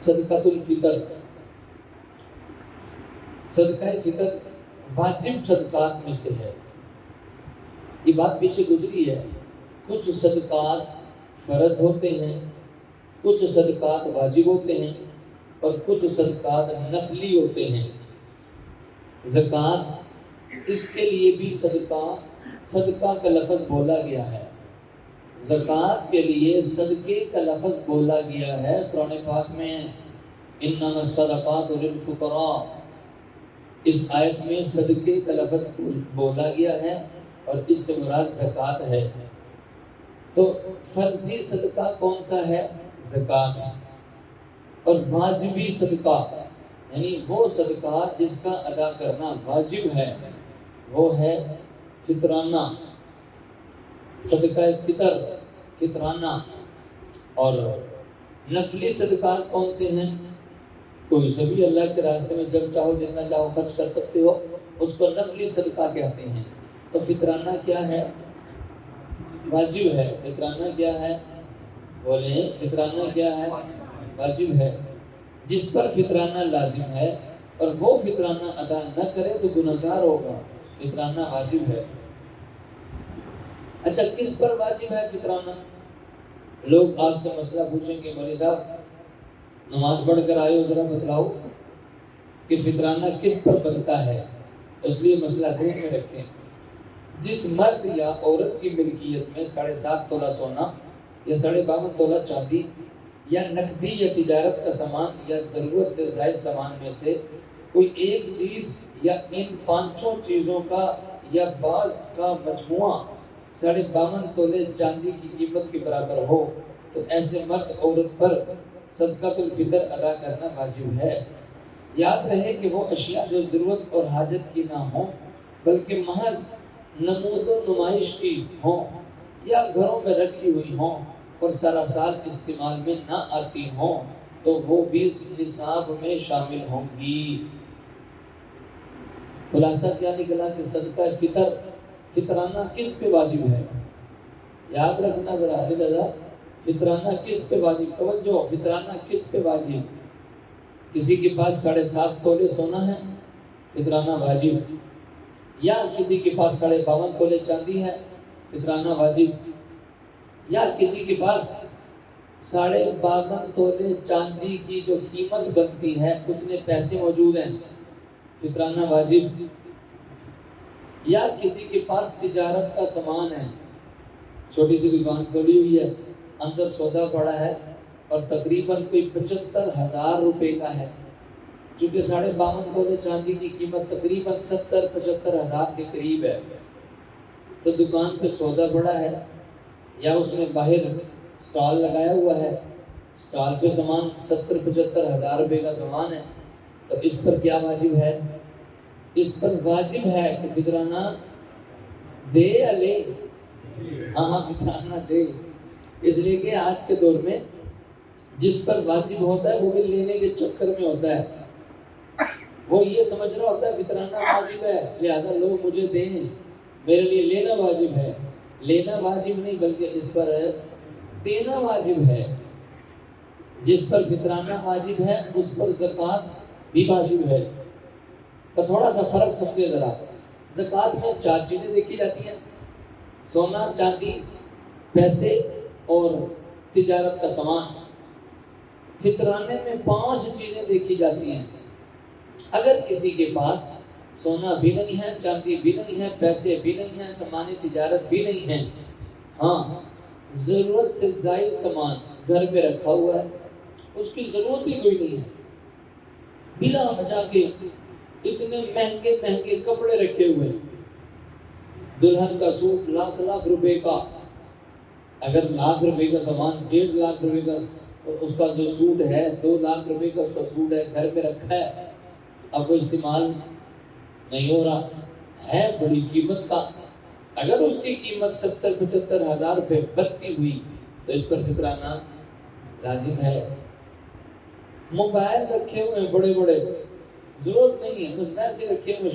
صدقۃ الفطر، صدقہ فطر واجب صدقات میں سے ہے۔ یہ بات پیچھے گزری ہے، کچھ صدقات فرض ہوتے ہیں، کچھ صدقات واجب ہوتے ہیں، اور کچھ صدقات نفلی ہوتے ہیں۔ زکوٰۃ، اس کے لیے بھی صدقہ کا لفظ بولا گیا ہے، زکوٰۃ کے لیے صدقے کا لفظ بولا گیا ہے قرآن پاک میں، انما الصدقات للفقراء۔ اس آیت میں صدقے کا لفظ بولا گیا ہے اور اس سے مراد زکوٰۃ ہے۔ تو فرضی صدقہ کون سا ہے؟ زکوٰۃ۔ اور واجبی صدقہ یعنی وہ صدقہ جس کا ادا کرنا واجب ہے، وہ ہے فطرانہ، صدقہ فطر، فطرانہ۔ اور نفلی صدقات کون سے ہیں؟ کوئی سے بھی اللہ کے راستے میں جب چاہو جتنا چاہو خرچ کر سکتے ہو، اس کو نفلی صدقہ کہتے ہیں۔ تو فطرانہ کیا ہے؟ واجب ہے۔ فطرانہ کیا ہے؟ بولیں، فطرانہ کیا ہے؟ واجب ہے۔ جس پر فطرانہ لازم ہے اور وہ فطرانہ ادا نہ کرے تو گنہگار ہوگا، فطرانہ واجب ہے۔ اچھا، کس پر واجب ہے فطرانہ؟ لوگ آپ سے مسئلہ پوچھیں گے، مولوی صاحب نماز پڑھ کر آئے ہو، ذرا بتلاؤ کہ فطرانہ کس پر بنتا ہے؟ اس لیے مسئلہ ذہن میں رکھیں، جس مرد یا عورت کی ملکیت میں 7.5 تولہ سونا یا 52.5 تولہ چاندی یا نقدی یا تجارت کا سامان یا ضرورت سے زائد سامان میں سے کوئی ایک چیز یا ان 5 چیزوں کا یا بعض کا مجموعہ 52.5 تولے چاندی کی قیمت کے برابر ہو تو ایسے مرد عورت پر صدقۃ الفطر ادا کرنا واجب ہے۔ یاد رہے کہ وہ اشیاء جو ضرورت اور حاجت کی نہ ہوں بلکہ محض نمود و نمائش کی ہوں یا گھروں میں رکھی ہوئی ہوں اور سارا سال استعمال میں نہ آتی ہوں تو وہ بھی نصاب میں شامل ہوں گی۔ خلاصہ کیا نکلا کہ صدقہ فطر، فطرانہ کس پہ واجب ہے؟ یاد رکھنا ذرا، فطرانہ کس پہ واجب؟ توجہ، فطرانہ کس پہ واجب؟ کسی کے پاس 7.5 تولے سونا ہے، فطرانہ واجب۔ یا کسی کے پاس 52.5 تولے چاندی ہے، فطرانہ واجب۔ یا کسی کے پاس 52.5 تولے چاندی کی جو قیمت بنتی ہے اتنے پیسے موجود ہیں، فطرانہ واجب۔ یا کسی کے پاس تجارت کا سامان ہے، چھوٹی سی دکان کھولی ہوئی ہے، اندر سودا پڑا ہے اور تقریباً کوئی 75,000 روپے کا ہے، چونکہ 52.5 تولے چاندی کی قیمت تقریباً 70-75,000 کے قریب ہے، تو دکان پہ سودا پڑا ہے یا اس نے باہر سٹال لگایا ہوا ہے، سٹال پہ سامان 70-75,000 روپے کا سامان ہے، تو اس پر کیا واجب ہے؟ اس پر واجب ہے کہ فطرانہ دے یا لے؟ ہاں، فطرانہ دے۔ اس لیے کہ آج کے دور میں جس پر واجب ہوتا ہے وہ بھی لینے کے چکر میں ہوتا ہے، وہ یہ سمجھ رہا ہوتا ہے فطرانہ واجب ہے لہذا لوگ مجھے دیں، میرے لیے لینا واجب ہے۔ لینا واجب نہیں بلکہ اس پر دینا واجب ہے۔ جس پر فطرانہ واجب ہے اس پر زکوٰۃ بھی واجب ہے۔ تو تھوڑا سا فرق سمجھے ذرا، زکوٰۃ میں 4 چیزیں دیکھی جاتی ہیں، سونا، چاندی، پیسے اور تجارت کا سامان۔ فطرانے میں 5 چیزیں دیکھی جاتی ہیں۔ اگر کسی کے پاس سونا بھی نہیں ہے، چاندی بھی نہیں ہے، پیسے بھی نہیں ہیں، سامانی تجارت بھی نہیں ہے، ہاں ضرورت سے زائد سامان گھر پہ رکھا ہوا ہے، اس کی ضرورت ہی کوئی نہیں ہے، بلا وجہ کے اتنے مہنگے مہنگے کپڑے رکھے ہوئے ہیں، دلہن کا سوٹ لاکھ روپے کا، اگر ₹1,00,000 کا سامان 1.5 لاکھ کا، اور اس کا جو سوٹ ہے 2 لاکھ روپے کا اس کا سوٹ ہے، گھر میں رکھا ہے، اب وہ استعمال نہیں ہو رہا ہے، بڑی قیمت کا، اگر اس کی قیمت 70-75 ہزار روپے بڑھتی ہوئی تو اس پر فطرانہ لازم ہے۔ موبائل رکھے ہوئے ہیں بڑے بڑے، ضرورت نہیں ہے، بس ایسے رکھے ہوئے،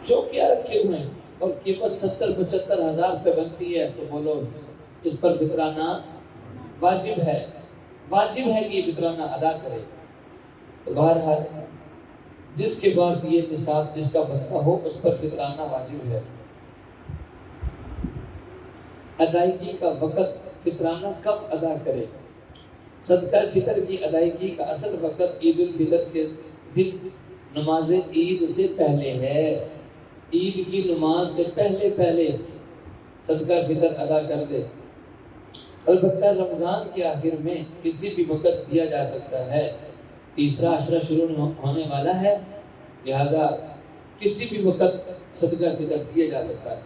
شوقیہ رکھے ہوئے ہیں اور قیمت 70-75 ہزار روپے بنتی ہے، تو بولو اس پر فطرانہ واجب ہے۔ واجب ہے کہ یہ فطرانہ ادا کرے. تو بہرحال جس کے پاس یہ نصاب جس کا بنتا ہو اس پر فطرانہ واجب ہے. ادائیگی کا وقت فطرانہ کب ادا کرے؟ صدقہ فطر کی ادائیگی کا اصل وقت عید الفطر کے دن نماز عید سے پہلے ہے. عید کی نماز سے پہلے صدقہ فطر ادا کر دے. البتہ رمضان کے آخر میں کسی بھی وقت دیا جا سکتا ہے. تیسرا عشرہ شروع ہونے والا ہے، لہذا کسی بھی وقت صدقہ فطر دیا جا سکتا ہے.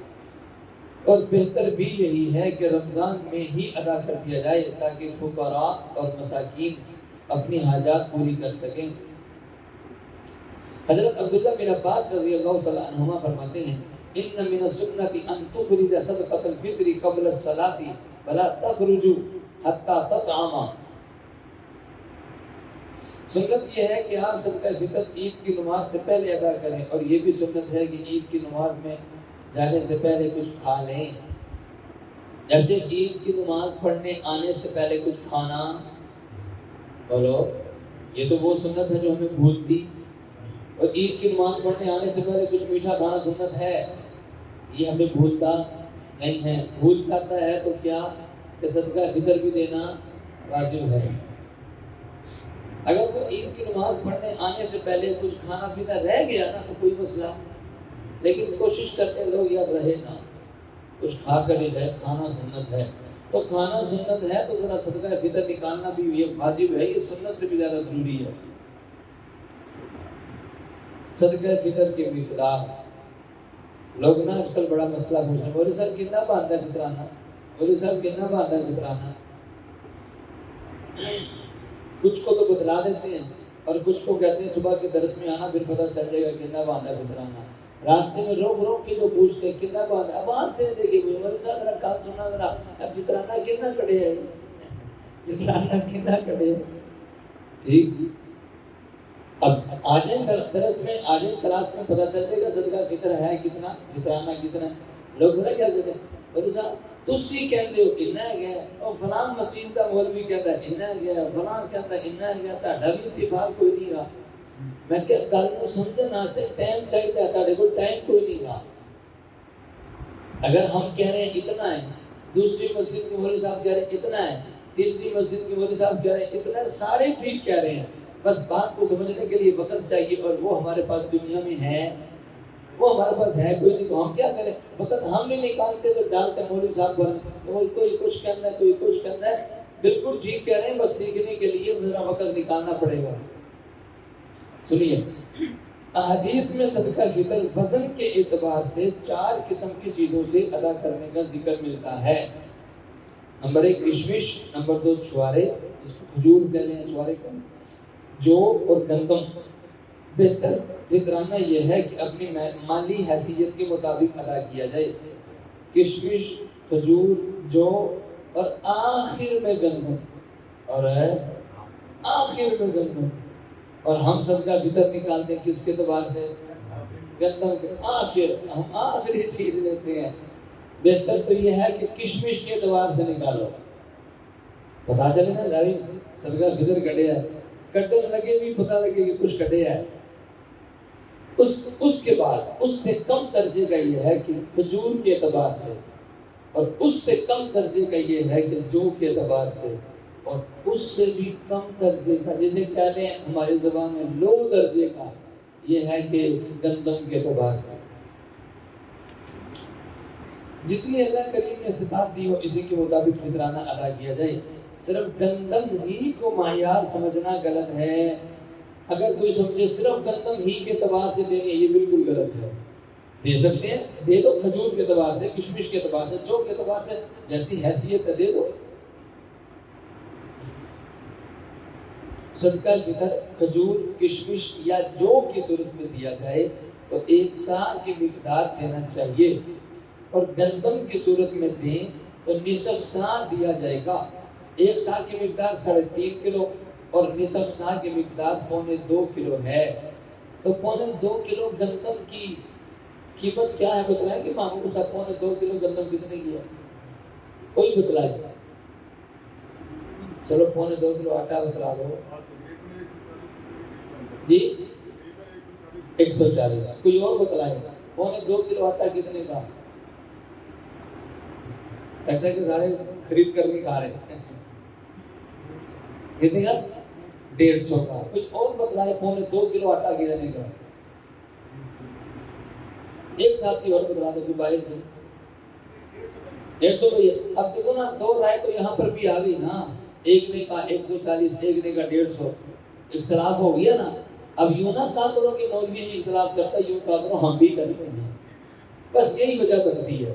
اور بہتر بھی یہی ہے کہ رمضان میں ہی ادا کر دیا جائے تاکہ فقراء اور مساکین اپنی حاجات پوری کر سکیں. حضرت عبداللہ بن عباس رضی اللہ تعالیٰ عنہما فرماتے ہیں ان من السنت ان تخرج صدقۃ الفطر قبل الصلاۃ ولا تخرج حتى تطعم. سنت یہ ہے کہ آپ صدقہ فطر عید کی نماز سے پہلے ادا کریں، اور یہ بھی سنت ہے کہ عید کی نماز میں جانے سے پہلے کچھ کھا لیں. جیسے عید کی نماز پڑھنے آنے سے پہلے کچھ کھانا. بولو، یہ تو وہ سنت ہے جو ہمیں بھولتی. اور عید کی نماز پڑھنے آنے سے پہلے کچھ میٹھا کھانا سنت ہے، یہ ہمیں بھولتا نہیں ہے. بھول جاتا ہے تو کیا کہ صدقہ فطر بھی دینا واجب ہے. اگر وہ عید کی نماز پڑھنے آنے سے پہلے کچھ کھانا پینا رہ گیا نا تو کوئی مسئلہ، لیکن کوشش کرتے لوگ یاد رہے نا، کچھ کھا کر ہی رہے. کھانا سنت ہے تو کھانا سنت ہے تو ذرا صدقہ فطر نکالنا بھی یہ واجب ہے، یہ سنت سے بھی زیادہ ضروری ہے. صدقہ فطر کی مقدار، لوگ نا آج کل بڑا مسئلہ پوچھ رہے ہیں، مولوی صاحب کتنا باندھا ہے فطرانہ، مولوی صاحب کتنا باندھا ہے فطرانہ. کچھ کو تو بتلا دیتے ہیں اور کچھ کو کہتے ہیں صبح کے درس میں آنا پھر پتہ چل جائے گا کتنا باندھا ہے فطرانہ. راستے میں روک کے جو پوچھتے ہیں کتنا باندھا ہے، آواز دے دے گی مولوی صاحب ذرا کام سنا، ذرا فطرانہ کتنا کڑے ہے، فطرانہ کتنا کڑے ہے. ٹھیک، اب آ جائیں درس میں، آ جائیں کلاس میں، پتہ چل جائے گا صدقہ فطر ہے کتنا، فطرانہ کتنا. لوگ بڑا کیا کہتے ہیں مولوی صاحب تسی کہندے ہو اتنا ہے گیا، اور فلاں مسجد کا مولوی کہتا ہے اتنا ہے گیا، فلاں کہتا ہے اتنا ہے گیا. تہاڈا بھی اتفاق کوئی نہیں رہا. میں کہ گل کو سمجھن واسطے ٹائم چاہیے، تہاڈے کول ٹائم کوئی نہیں رہا. اگر ہم کہہ رہے ہیں اتنا ہے، دوسری مسجد کے مولوی صاحب کہہ رہے ہیں اتنا ہے، تیسری مسجد کے مولوی صاحب کہہ رہے ہیں اتنا ہے، سارے ٹھیک کہہ رہے ہیں. بس بات کو سمجھنے کے لیے وقت چاہیے، اور وہ ہمارے پاس دنیا میں ہے، وہ ہمارے پاس ہے کوئی نہیں. تو ہم کیا کریں، وقت ہم نہیں نکالتے تو ڈالتے ہیں مولوی صاحب پر. کوئی کچھ کہنا ہے، کوئی کچھ کہنا ہے. بالکل ٹھیک کہہ رہے ہیں، بس سیکھنے کے لیے ذرا وقت نکالنا پڑے گا. سنیے، احادیث میں صدقہ فطر وزن کے اعتبار سے 4 قسم کی چیزوں سے ادا کرنے کا ذکر ملتا ہے. نمبر 1 کشمش، نمبر 2 چھوارے، اس کو کھجور کہتے ہیں، چھوارے کو جو، اور گندم. بہتر فطرانہ یہ ہے کہ اپنی مالی حیثیت کے مطابق ادا کیا جائے. کشمش، کھجور، جو، اور آخر میں گندم، اور آخر میں گندم. اور ہم صدقہ فطر نکالتے ہیں کس کے اعتبار سے؟ گندم کے آخر، ہم آخری چیز لیتے ہیں. بہتر تو یہ ہے کہ کشمش کے اعتبار سے نکالو، پتا چلے نا لاری صدقہ فطر کٹے ہے، کٹن لگے بھی پتہ لگے کہ کچھ کٹے ہے. اس کے بعد اس سے کم درجے کا یہ ہے کہ کھجور کے اعتبار سے، اور اس سے کم درجے کا یہ ہے کہ جو کے اعتبار سے، اور اس سے بھی کم درجے کا جیسے کہتے ہیں ہماری زبان میں لو درجے کا یہ ہے کہ گندم کے اعتبار سے. جتنی اللہ کریم نے استطاعت دی ہو اسی کے مطابق فطرانہ ادا کیا جائے. صرف گندم ہی کو معیار سمجھنا غلط ہے. اگر کوئی سمجھے صرف گندم ہی کے اعتبار سے دیں گے، یہ بالکل غلط ہے. دے سکتے ہیں، دے دو، کھجور کے اعتبار سے، کشمش کے اعتبار سے، جو کے اعتبار سے جیسی حیثیت ہے دے دو. صدقہ فطر کھجور، کشمش یا جو کی صورت میں دیا جائے تو 1 سا کی مقدار دینا چاہیے، اور گندم کی صورت میں دیں تو نصف سا دیا جائے گا. 1 سا کی مقدار 3.5 کلو اور نصف سا کی مقدار 2.25 کلو ہے. تو 2.25 کلو گندم کی قیمت کیا ہے بتلائیں کہ معمول صاحب 2.25 کلو گندم کتنے کی ہے؟ کوئی بتلائے. چلو 2.25 کلو آٹا بتلا دو جی 140. کوئی اور بتلائے گا 2.25 کلو آٹا کتنے کا؟ لگتا ہے کہ سارے خرید کر نہیں کھا رہے ہیں. کتنے کا؟ 150 کا. کچھ اور بتلائے 2.25 کلو آٹا کتنے کا؟ ایک ساتھی اور بتلا دو کہ 150 کا. اب دیکھو نا 2 رائے تو یہاں پر بھی آ گئی نا. ایک نے کہا 140, ایک نے کہا 150. اختلاف ہو گیا نا. اب یوں نہ کہا کرو کہ مولوی نہیں اختلاف کرتا, یوں کہا کرو ہم بھی کرتے ہیں. بس یہی وجہ بنتی ہے.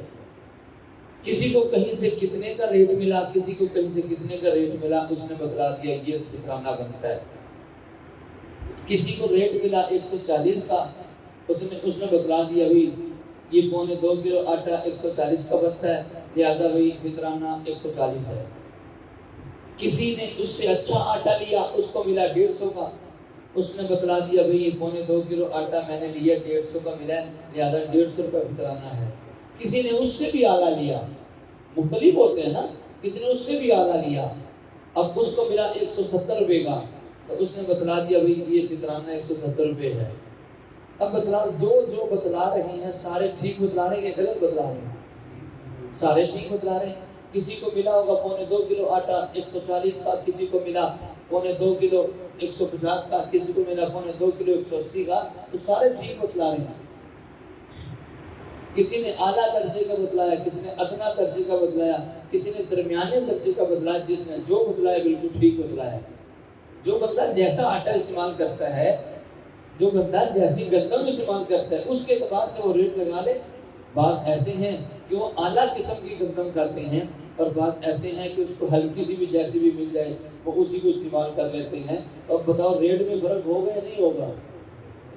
کسی کو کہیں سے کتنے کا ریٹ ملا, کسی کو کہیں سے کتنے کا ریٹ ملا, اس نے بتلا دیا یہ فطرانہ بنتا ہے. کسی کو ریٹ ملا 140 کا, اس نے بتلا دیا بھائی یہ 2.25 کلو آٹا 140 کا بنتا ہے, لہٰذا بھائی فطرانہ 140 ہے. کسی نے اس سے اچھا آٹا لیا, اس کو ملا 150 کا, اس نے بتلا دیا بھائی یہ 2.25 کلو آٹا میں نے لیا 150 کا ملا ہے, لہٰذا 150 روپے فطرانہ ہے. کسی نے اس سے بھی اعلیٰ لیا, مختلف ہوتے ہیں نا, کسی نے اس سے بھی اعلیٰ لیا, اب اس کو ملا 170 روپے کا, تو اس نے بتلا دیا بھائی یہ فطرانہ 170 روپے ہے. اب بتلا جو بتلا رہے ہیں سارے ٹھیک بتلا رہے ہیں کہ غلط بتلا رہے ہیں؟ سارے ٹھیک بتلا رہے ہیں. کسی کو ملا ہوگا 2.25 کلو آٹا 140 کا, کسی کو ملا 2.25 کلو 150 کا, کسی کو ملا 2.25 کلو 180 کا, تو سارے ٹھیک بتلا رہے ہیں. کسی نے اعلیٰ درجے کا بتلایا, کسی نے ادنا درجے کا بتلایا, کسی نے درمیانے درجے کا بتلایا. جس نے جو بتلایا بالکل ٹھیک بتلایا. جو بندہ جیسا آٹا استعمال کرتا ہے, جو بندہ جیسی گندم استعمال کرتا ہے, اس کے اعتبار سے وہ ریٹ لگا لے. بعض ایسے ہیں کہ وہ اعلیٰ قسم کی گندم کرتے ہیں, اور بعض ایسے ہیں کہ اس کو ہلکی سی بھی جیسی بھی مل جائے وہ اسی کو استعمال کر لیتے ہیں. اور بتاؤ ریٹ میں فرق ہوگا یا نہیں ہوگا؟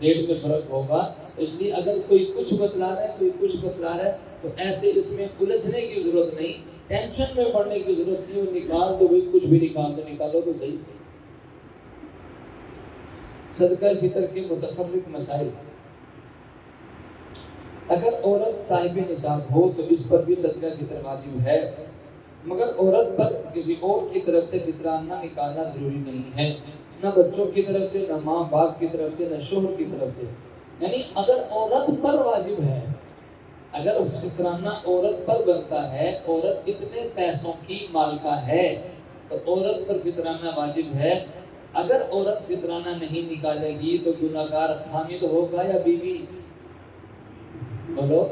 ریٹ میں فرق ہوگا. اس لیے اگر کوئی کچھ بتلا رہا ہے, کوئی کچھ بتلا رہا ہے, تو ایسے اس میں الجھنے کی ضرورت نہیں, ٹینشن میں پڑنے کی ضرورت نہیں. وہ نکال دو بھائی, کچھ بھی نکال دو, نکالو تو صحیح. صدقہ فطر کے متفرق مسائل. اگر عورت صاحب نصاب ہو تو اس پر بھی صدقہ فطر واجب ہے, مگر عورت پر کسی اور کی طرف سے فطرانہ نکالنا ضروری نہیں ہے, نہ بچوں کی طرف سے, نہ ماں باپ کی طرف سے, نہ شوہر کی طرف سے. یعنی اگر عورت پر واجب ہے, اگر فطرانہ عورت پر بنتا ہے, عورت اتنے پیسوں کی مالکہ ہے, تو عورت پر فطرانہ واجب ہے. اگر عورت فطرانہ نہیں نکالے گی تو گناہگار حامد ہوگا یا بیوی؟ بولو,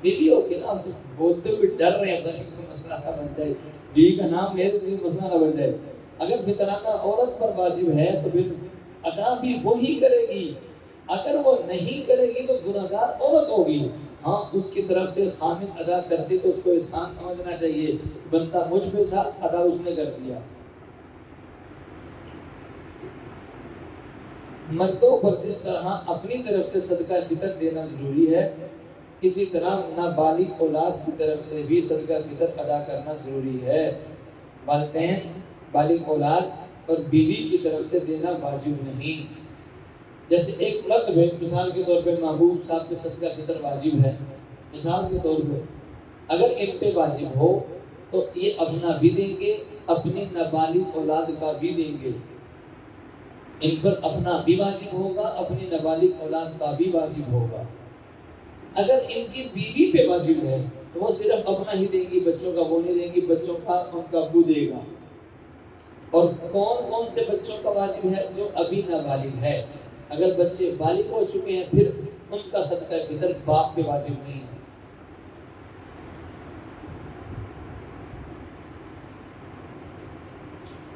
بیوی ہوگی نا. بولتے ہوئے ڈر رہے ہیں کہ مسئلہ نہ بن جائے, بیوی کا نام لے تو مسئلہ نہ بن جائے. اگر فطرانہ عورت پر واجب ہے تو پھر ادا بھی وہی کرے گی. اگر وہ نہیں کرے گی تو گناہگار عورت ہوگی. ہاں, اس کی طرف سے حامد ادا کرتی تو اس کو احسان سمجھنا چاہیے, بندہ مجھ پہ تھا, ادا اس نے کر دیا. مردوں پر جس طرح اپنی طرف سے صدقہ فطر دینا ضروری ہے, اسی طرح نابالغ اولاد کی طرف سے بھی صدقہ فطر ادا کرنا ضروری ہے. والدین, بالغ اولاد اور بیوی کی طرف سے دینا واجب نہیں. جیسے ایک مرد ہے, مثال کے طور پہ محبوب صاحب کے صدقہ فطر واجب ہے, مثال کے طور پہ اگر ان پہ واجب ہو تو یہ اپنا بھی دیں گے, اپنی نابالغ اولاد کا بھی دیں گے. ان پر اپنا بھی واجب ہوگا, اپنی نابالغ اولاد کا بھی واجب ہوگا. اگر ان کی بیوی پہ واجب ہے تو وہ صرف اپنا ہی دیں گی, بچوں کا وہ نہیں دیں گی, بچوں کا ان کا ابو دے گا. اور کون کون سے بچوں کا واجب ہے؟ جو ابھی نابالغ ہے. اگر بچے بالغ ہو چکے ہیں پھر ان کا صدقہ فطر باپ پہ واجب نہیں ہے.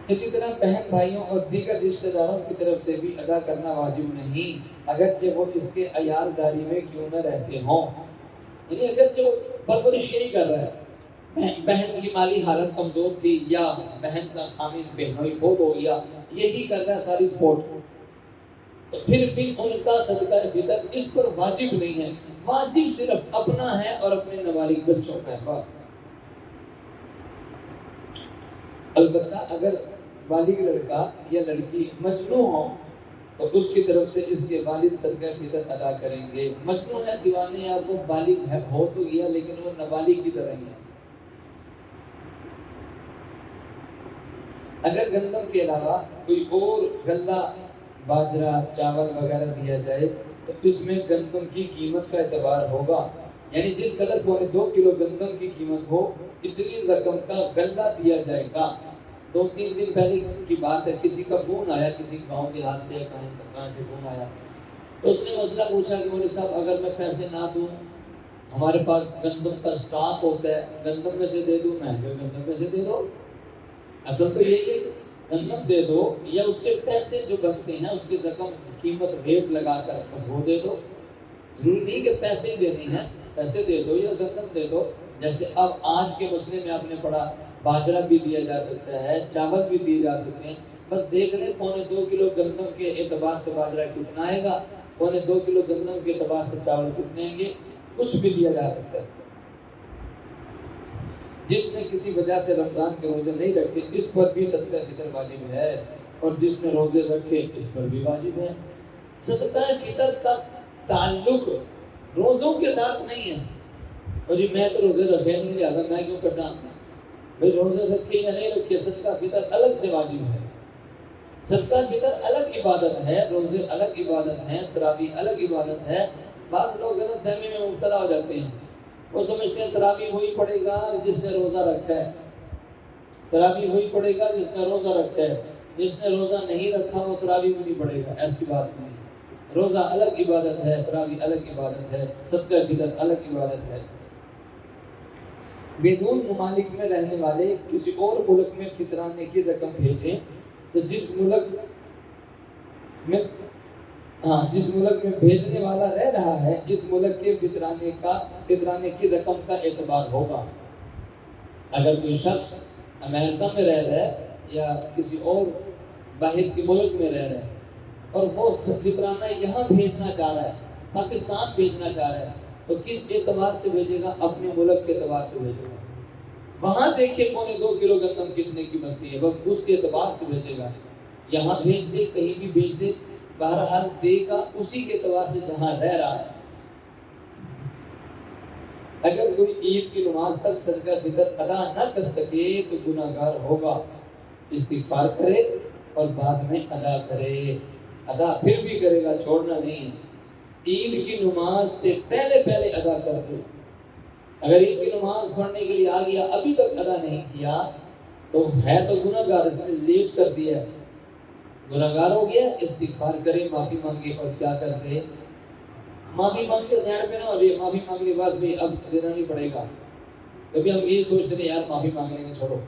اسی طرح بہن بھائیوں اور دیگر رشتہ داروں کی طرف سے بھی ادا کرنا واجب نہیں, اگرچہ وہ اس کے عیالداری میں کیوں نہ رہتے ہوں. یعنی اگرچہ وہ پرورش نہیں کر رہا ہے, بہن کی مالی حالت کمزور تھی, یا بہن کا خامد بہنوئی فوت ہو گیا, یہی کر رہا ہے ساری سپورٹ, تو پھر بھی ان کا صدقہ فطر اس پر واجب نہیں ہے. واجب صرف اپنا ہے اور اپنے نابالغ بچوں کا ہے بس. البتہ اگر بالغ لڑکا یا لڑکی مجنون ہو تو اس کی طرف سے اس کے والد صدقہ فطر ادا کریں گے. مجنون ہے, دیوانے, یا وہ بالغ ہے, ہو تو گیا لیکن وہ نابالغ کی طرح ہی ہے. اگر گندم کے علاوہ کوئی اور غلہ، باجرہ، چاول وغیرہ دیا جائے تو اس میں گندم کی قیمت کا اعتبار ہوگا، یعنی جس قدر 2.25 کلو گندم کی قیمت ہو اتنی رقم کا غلہ دیا جائے گا۔ 2-3 دن پہلے کی بات ہے، کسی کا فون آیا، کسی گاؤں کے ہاتھ سے کہاں سے فون آیا، تو اس نے مسئلہ پوچھا کہ مولوی صاحب اگر میں پیسے نہ دوں، ہمارے پاس گندم کا سٹاک ہوتا ہے، گندم میں سے دے دوں، میں گندم میں سے دے دو، اصل تو یہی ہے، گندم دے دو یا اس کے پیسے جو بنتے ہیں اس کی رقم قیمت ریٹ لگا کر بس وہ دے دو، ضروری نہیں کہ پیسے ہی دینے ہیں، پیسے دے دو یا گندم دے دو۔ جیسے اب آج کے مسئلے میں آپ نے پڑھا، باجرہ بھی دیا جا سکتا ہے، چاول بھی دیے جا سکتے ہیں، بس دیکھ لیں 2.25 کلو گندم کے اعتبار سے باجرہ کتنا آئے گا، 2.25 کلو گندم کے اعتبار سے چاول کتنے آئیں گے، کچھ بھی دیا جا سکتا ہے۔ جس نے کسی وجہ سے رمضان کے روزے نہیں رکھے اس پر بھی صدقہ فطر واجب ہے، اور جس نے روزے رکھے اس پر بھی واجب ہے۔ صدقہ فطر کا تعلق روزوں کے ساتھ نہیں ہے، اور جی میں تو روزے رکھے نہیں، لہٰذا میں کیوں کٹا، بھائی روزے رکھے یا نہیں رکھے صدقہ فطر الگ سے واجب ہے۔ صدقہ فطر الگ عبادت ہے، روزے الگ عبادت ہیں، تراویح الگ عبادت ہے۔ بعض لوگ غلط فہمی میں مبتلا ہو جاتے ہیں، وہ سمجھتے ہیں تراویح وہی پڑھے گا جس نے روزہ رکھا ہے، تراویح وہی پڑھے گا جس نے روزہ رکھا ہے، جس نے روزہ نہیں رکھا وہ تراویح بھی نہیں پڑھے گا۔ ایسی بات نہیں، روزہ الگ عبادت ہے، تراویح الگ عبادت ہے، صدقہ فطر الگ عبادت ہے۔ بیرون ممالک میں رہنے والے کسی اور ملک میں فطرانے کی رقم بھیجیں تو جس ملک میں بھیجنے والا رہ رہا ہے اس ملک کے فطرانے کی رقم کا اعتبار ہوگا۔ اگر کوئی شخص امریکہ میں رہ رہا ہے یا کسی اور باہر کے ملک میں رہ رہا ہے اور وہ فطرانہ یہاں بھیجنا چاہ رہا ہے، پاکستان بھیجنا چاہ رہا ہے، تو کس اعتبار سے بھیجے گا؟ اپنے ملک کے اعتبار سے بھیجے گا۔ وہاں دیکھے 2.25 کلو گندم کتنے کی بنتی ہے، بس اس کے اعتبار سے بھیجے گا۔ یہاں بھیج دے، کہیں بھی بھیج دے، بہرحال دے گا اسی کے اعتبار سے جہاں رہ رہا ہے۔ اگر کوئی عید کی نماز تک صدقہ فطر ادا نہ کر سکے تو گناہ گار ہوگا، استغفار کرے اور بعد میں ادا کرے، ادا پھر بھی کرے گا، چھوڑنا نہیں۔ عید کی نماز سے پہلے ادا کر دو۔ اگر عید کی نماز پڑھنے کے لیے آ گیا ابھی تک ادا نہیں کیا تو ہے تو گناہ گار، اس نے لیٹ کر دیا، گناہ گار ہو گیا۔ استغفار کرے، معافی مانگے، اور کیا کرتے؟ معافی مانگ کے سائڈ پہ نہ ہو جائے، معافی مانگنے کے بعد بھی اب دینا نہیں پڑے گا۔ کبھی ہم یہ سوچتے ہیں یار معافی مانگنے کے چھوڑو،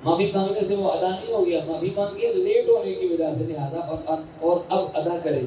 معافی مانگنے سے وہ ادا نہیں ہو گیا، معافی مانگے لیٹ ہونے کی وجہ سے، لہٰذا اور اب ادا کرے۔